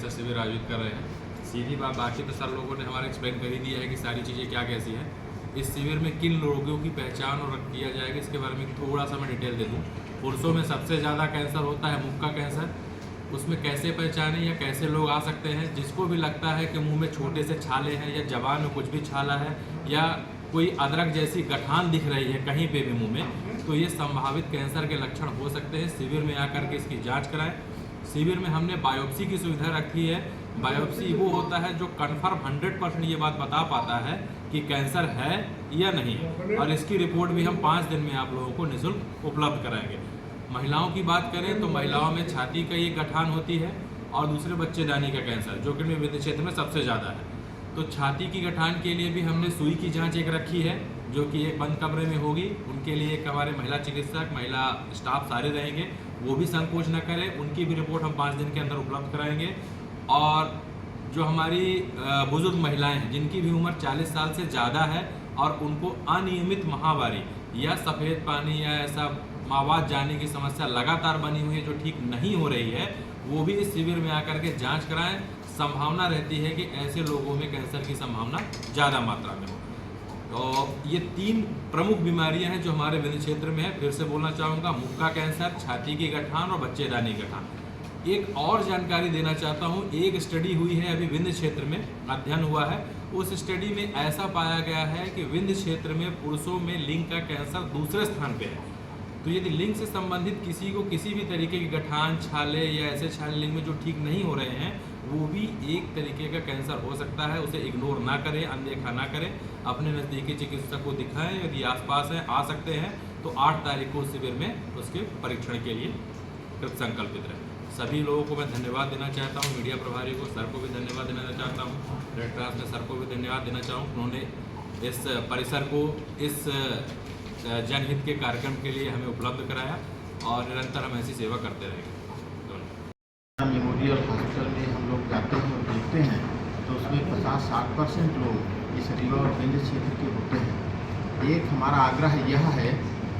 Cancer शिविर आयोजित कर रहे हैं। सीधी बात, बाकी तो सर लोगों ने हमारा एक्सप्लेन कर ही दिया है कि सारी चीज़ें क्या कैसी हैं। इस शिविर में किन रोगियों की पहचान और किया जाएगा, इसके बारे में थोड़ा सा मैं डिटेल दे दूँ। पुरुषों में सबसे ज़्यादा कैंसर होता है मुख का कैंसर। उसमें कैसे पहचानें या कैसे लोग आ सकते हैं? जिसको भी लगता है कि मुंह में छोटे से छाले हैं या जबान में कुछ भी छाला है या कोई अदरक जैसी गठान दिख रही है कहीं पे भी मुंह में, तो ये संभावित कैंसर के लक्षण हो सकते हैं। शिविर में आकर के इसकी जांच कराएं। शिविर में हमने बायोप्सी की सुविधा रखी है। बायोप्सी वो होता है जो कन्फर्म 100% ये बात बता पाता है कि कैंसर है या नहीं, और इसकी रिपोर्ट भी हम 5 दिन में आप लोगों को निःशुल्क उपलब्ध कराएंगे। महिलाओं की बात करें तो महिलाओं में छाती का ये गठान होती है और दूसरे बच्चेदानी का कैंसर, जो कि विंध्य क्षेत्र में सबसे ज़्यादा है। तो छाती की गठान के लिए भी हमने सुई की जांच एक रखी है, जो कि एक बंद कमरे में होगी। उनके लिए एक हमारे महिला चिकित्सक, महिला स्टाफ सारे रहेंगे, वो भी संकोच न करें। उनकी भी रिपोर्ट हम 5 दिन के अंदर उपलब्ध कराएंगे। और जो हमारी बुजुर्ग महिलाएं हैं जिनकी भी उम्र 40 साल से ज़्यादा है और उनको अनियमित माहवारी या सफ़ेद पानी या ऐसा मावात जाने की समस्या लगातार बनी हुई है जो ठीक नहीं हो रही है, वो भी इस शिविर में आकर के जांच कराएं। संभावना रहती है कि ऐसे लोगों में कैंसर की संभावना ज़्यादा मात्रा में हो। तो ये 3 प्रमुख बीमारियां हैं जो हमारे विंध्य क्षेत्र में है। फिर से बोलना चाहूँगा, मुख का कैंसर, छाती की गठान और बच्चेदानी गठान। एक और जानकारी देना चाहता हूँ, एक स्टडी हुई है अभी विंध्य क्षेत्र में, अध्ययन हुआ है। उस स्टडी में ऐसा पाया गया है कि विंध्य क्षेत्र में पुरुषों में लिंग का कैंसर दूसरे स्थान पे है। तो यदि लिंग से संबंधित किसी को किसी भी तरीके की गठान, छाले या ऐसे छाले लिंग में जो ठीक नहीं हो रहे हैं, वो भी एक तरीके का कैंसर हो सकता है। उसे इग्नोर ना करें, अनदेखा ना करें, अपने नज़दीकी चिकित्सक को दिखाएं। यदि आसपास हैं, आ सकते हैं, तो 8 तारीख को शिविर में उसके परीक्षण के लिए कृत संकल्पित रहें। सभी लोगों को मैं धन्यवाद देना चाहता हूँ, मीडिया प्रभारी को, सर को भी धन्यवाद देना चाहता हूँ, रेड क्रॉस में सर को भी धन्यवाद देना चाहूँ। उन्होंने इस परिसर को इस जनहित के कार्यक्रम के लिए हमें उपलब्ध कराया और निरंतर हम ऐसी सेवा करते रहेंगे। मेमोरियल हॉस्पिटल में हम लोग जाते हैं और देखते हैं तो उसमें 50-60% लोग इस रीवा और विंध्य क्षेत्र के होते हैं। एक हमारा आग्रह यह है,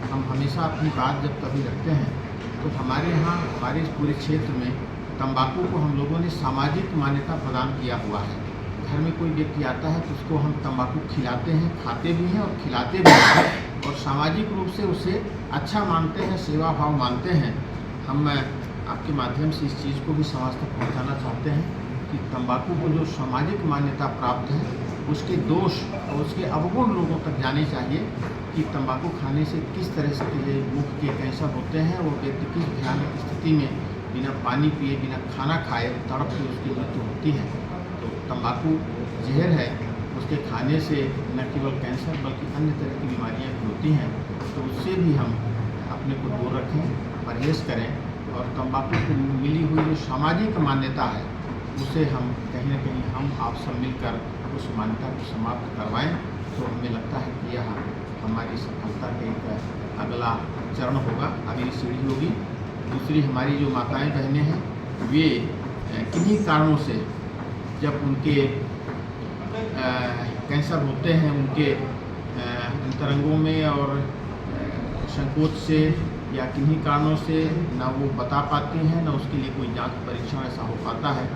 हम हमेशा अपनी बात जब कभी रखते हैं तो हमारे यहाँ, हमारे इस पूरे क्षेत्र में तंबाकू को हम लोगों ने सामाजिक मान्यता प्रदान किया हुआ है। घर में कोई व्यक्ति आता है तो उसको हम तंबाकू खिलाते हैं, खाते भी हैं और खिलाते भी हैं, और सामाजिक रूप से उसे अच्छा मानते हैं, सेवा भाव मानते हैं। हम आपके माध्यम से इस चीज़ को भी समाज तक पहुँचाना चाहते हैं कि तंबाकू को जो सामाजिक मान्यता प्राप्त है, उसके दोष और उसके अवगुण लोगों तक जाने चाहिए कि तंबाकू खाने से किस तरह से मुख के कैंसर होते हैं, वो व्यक्ति किस भयानक स्थिति में बिना पानी पिए, बिना खाना खाए तड़प के उसकी मृत्यु होती है। तो तंबाकू जहर है, उसके खाने से न केवल कैंसर बल्कि अन्य तरह की बीमारियां भी होती हैं। तो उससे भी हम अपने को दूर रखें, परहेज़ करें, और तंबाकू को मिली हुई जो सामाजिक मान्यता है उसे हम कहीं न कहीं हम आप सब मिलकर उस मान्यता को समाप्त करवाएं। तो हमें लगता है कि यह हमारी सफलता का एक अगला चरण होगा, अगली सीढ़ी होगी। दूसरी, हमारी जो माताएं बहनें हैं, वे किन्हीं कारणों से जब उनके कैंसर होते हैं, उनके अंतरंगों में और संकोच से या किन्हीं कारणों से ना वो बता पाती हैं, ना उसके लिए कोई जांच परीक्षण ऐसा हो पाता है,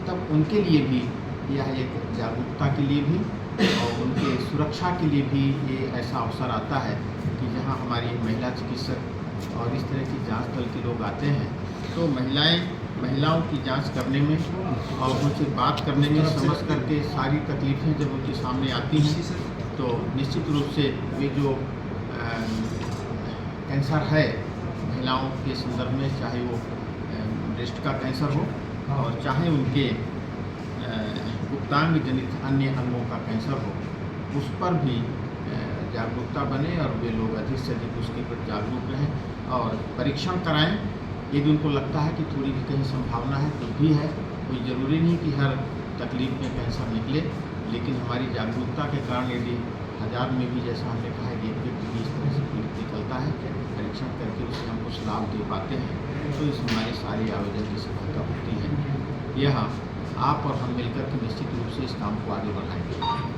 तब उनके लिए भी यह एक जागरूकता के लिए भी और उनके सुरक्षा के लिए भी ये ऐसा अवसर आता है कि जहां हमारी महिला चिकित्सक और इस तरह की जांच दल के लोग आते हैं, तो महिलाओं की जांच करने में और उनसे बात करने में समझ करके सारी तकलीफ़ें जब उनके सामने आती हैं, तो निश्चित रूप से वे जो कैंसर है महिलाओं के संदर्भ में, चाहे वो ब्रेस्ट का कैंसर हो और चाहे उनके गुप्तांग जनित अन्य अंगों का कैंसर हो, उस पर भी जागरूकता बने और वे लोग अधिक से अधिक उसके प्रति जागरूक रहें और परीक्षण कराएं। यदि उनको लगता है कि थोड़ी भी कहीं संभावना है तो भी है, कोई ज़रूरी नहीं कि हर तकलीफ में कैंसर निकले, लेकिन हमारी जागरूकता के कारण यदि 1000 में भी, जैसा हमने कहा है, एक व्यक्ति भी इस तरह से पीड़ित निकलता है, परीक्षण करके उसे हम कुछ लाभ दे पाते हैं, तो इस हमारे सारे आयोजन की सफलता होती है। यह आप और हम मिलकर के निश्चित रूप से इस काम को आगे बढ़ाएंगे।